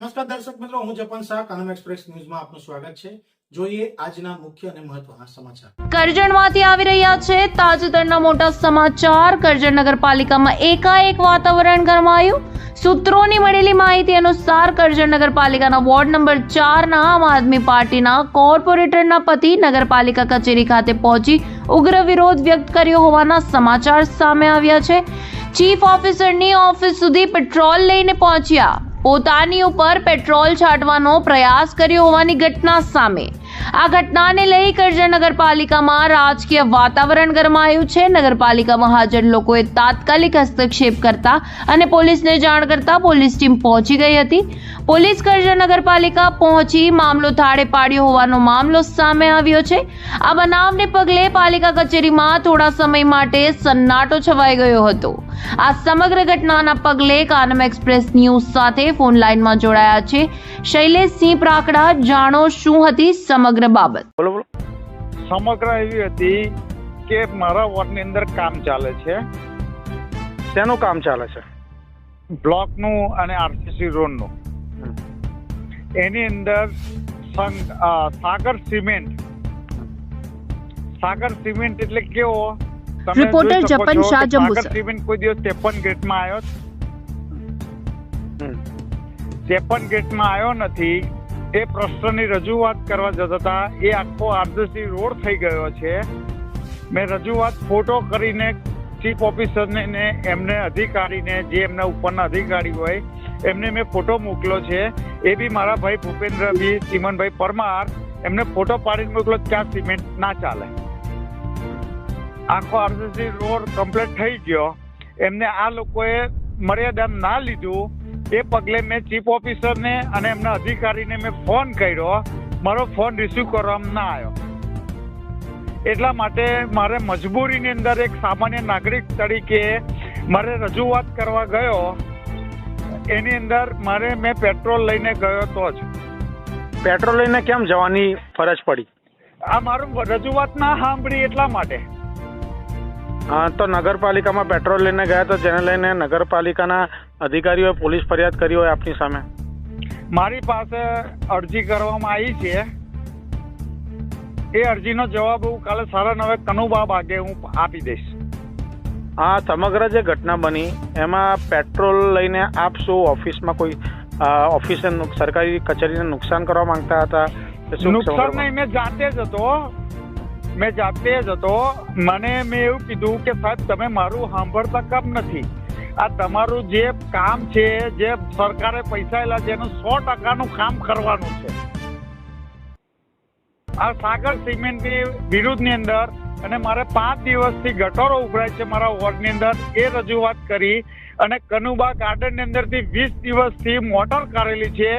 નમસ્કાર દર્શક મિત્રો, હું જપન શાહ, કાનમ એક્સપ્રેસ ન્યૂઝમાં આપનું સ્વાગત છે। જોઈએ આજના મુખ્ય અને મહત્વના સમાચાર। કરજણમાંથી આવી રહ્યા છે તાજેતરના મોટા સમાચાર। કરજણ નગરપાલિકામાં એકાએક વાતાવરણ ગરમાયું। સૂત્રોની મળેલી માહિતી અનુસાર કરજણ નગરપાલિકાના વોર્ડ નંબર 4 ના આમ આદમી પાર્ટીના કોર્પોરેટરના પતિ નગરપાલિકા કચેરી ખાતે પહોંચી ઉગ્ર વિરોધ વ્યક્ત કર્યો હોવાના સમાચાર સામે આવ્યા છે। ચીફ ઓફિસરની ઓફિસ સુધી પેટ્રોલ લઈને પહોંચ્યા, પોતાની ઉપર પેટ્રોલ છાંટવાનો પ્રયાસ કર્યો હોવાની ઘટના સામે। આ ઘટનાને લઈ કરજણ નગરપાલિકામાં રાજકીય વાતાવરણ ગરમાયું છે। નગરપાલિકામાં હાજર લોકોએ તાત્કાલિક હસ્તક્ષેપ કરતા અને પોલીસને જાણ કરતા પોલીસ ટીમ પહોંચી ગઈ હતી। પોલીસ કરજણ નગરપાલિકા પહોંચી મામલો થાળે પાડ્યો હોવાનો મામલો સામે આવ્યો છે। આ બનાવને પગલે પાલિકા કચેરીમાં થોડા સમય માટે સન્નાટો છવાઈ ગયો હતો। આ સમગ્ર ઘટનાના પગલે કાનમ એક્સપ્રેસ ન્યૂઝ સાથે ફોન લાઈનમાં જોડાયા છે શૈલેષસિંહ પ્રાકડા। જાણો શું હતી સમગ્ર બાબત। બોલો બોલો। સમગ્ર એવી હતી કે મારા વોર્ડની અંદર કામ ચાલે છે। શેનું કામ ચાલે છે? બ્લોકનું અને આરસીસી રોડનું। એની અંદર સાગર સિમેન્ટ એટલે કેવો, તમે રિપોર્ટર જોઈ શકો જપન છો શાહ કે જંબુ સાગર સિમેન્ટ કોઈ દિવસ 53 ગેટમાં આવ્યો 53 ગેટમાં આવ્યો નથી। એ પ્રશ્નની રજૂઆત કરવા જતા હતા, એ આખો આરસીસી રોડ થઈ ગયો છે। મેં રજૂઆત ફોટો કરીને ચીફ ઓફિસરને ને એમને અધિકારીને, જે એમના ઉપરના અધિકારી હોય એમને મેં ફોટો મોકલ્યો છે। એ બી મારા ભાઈ ભૂપેન્દ્રભાઈ ચીમનભાઈ પરમાર એમને ફોટો પાડીને મોકલ્યો કે આ સિમેન્ટ ના ચાલે। આખો આરસીસી રોડ કમ્પ્લીટ થઈ ગયો, એમને આ લોકોએ મર્યાદા ના લીધું। એ પગલે મેં ચીફ ઓફિસરને અને એમના અધિકારીને મેં ફોન કર્યો, મારો ફોન રિસીવ કરવામાં ના આવ્યો। એટલા માટે મારે મજબૂરીની અંદર એક સામાન્ય નાગરિક તરીકે મારે રજૂઆત કરવા ગયો। એની અંદર મેં પેટ્રોલ લઈને ગયો તો જ। પેટ્રોલ લઈને કેમ જવાની ફરજ પડી? આ મારું રજૂઆત ના સાંભળી એટલા માટે। હા, તો નગરપાલિકામાં પેટ્રોલ લઈને ગયા તો જેને લઈને નગરપાલિકાના અધિકારીઓએ પોલીસ ફરિયાદ કરી હોય આપની સામે? મારી પાસે અરજી કરવામાં આવી છે। એ અરજીનો જવાબ હું કાલે 9:30 કનુબા બાગે હું આપી દઈશ। આ સમગ્ર જે ઘટના બની એમાં પેટ્રોલ લઈને આપ શું ઓફિસમાં કોઈ ઓફિસે સરકારી કચેરીને નુકસાન કરવા માંગતા હતા? નુકસાન નહીં, મેં જાતે જ હતો। મેં એવું કીધું કે સાહેબ તમે મારું સાંભળતા કેમ નથી? આ તમારું જે કામ છે, જે સરકારે પૈસા આપ્યા છે એનું 100%નું કામ કરવાનું છે। આ સાગર સિમેન્ટની વિરુદ્ધની અંદર અને મારે 5 દિવસથી ગટરો ઉભરાય છે મારા વોર્ડની અંદર, એ રજૂઆત કરી અને કનુબા ગાર્ડનની અંદરથી 20 દિવસથી મોટર કરેલી છે,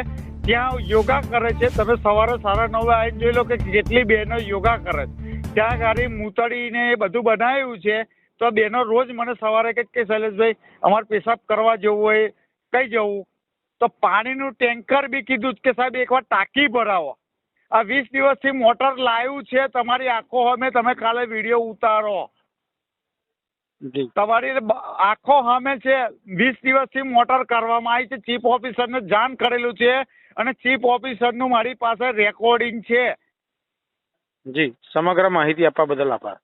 ત્યાં યોગા કરે છે। તમે સવારે 9:30 આવીને જોઈ લો કે કેટલી બહેનો યોગા કરે છે। ત્યાં ગાડી મૂતળીને એ બધું બનાવ્યું છે, તો બહેનો રોજ મને સવારે કે શૈલેષભાઈ અમારે પેશાબ કરવા જવું હોય, કઈ જવું? તો પાણીનું ટેન્કર બી કીધું કે સાહેબ એકવાર ટાંકી ભરાવો। આ 20 દિવસથી મોટર લાવ્યું છે, તમારી આંખો સામે, તમે કાલે વિડીયો ઉતારો, તમારી આંખો સામે છે। 20 દિવસથી મોટર કરવામાં આવી છે, ચીફ ઓફિસરને જાણ કરેલું છે અને ચીફ ઓફિસરનું મારી પાસે રેકોર્ડિંગ છે। જી, સમગ્ર માહિતી આપવા બદલ આભાર।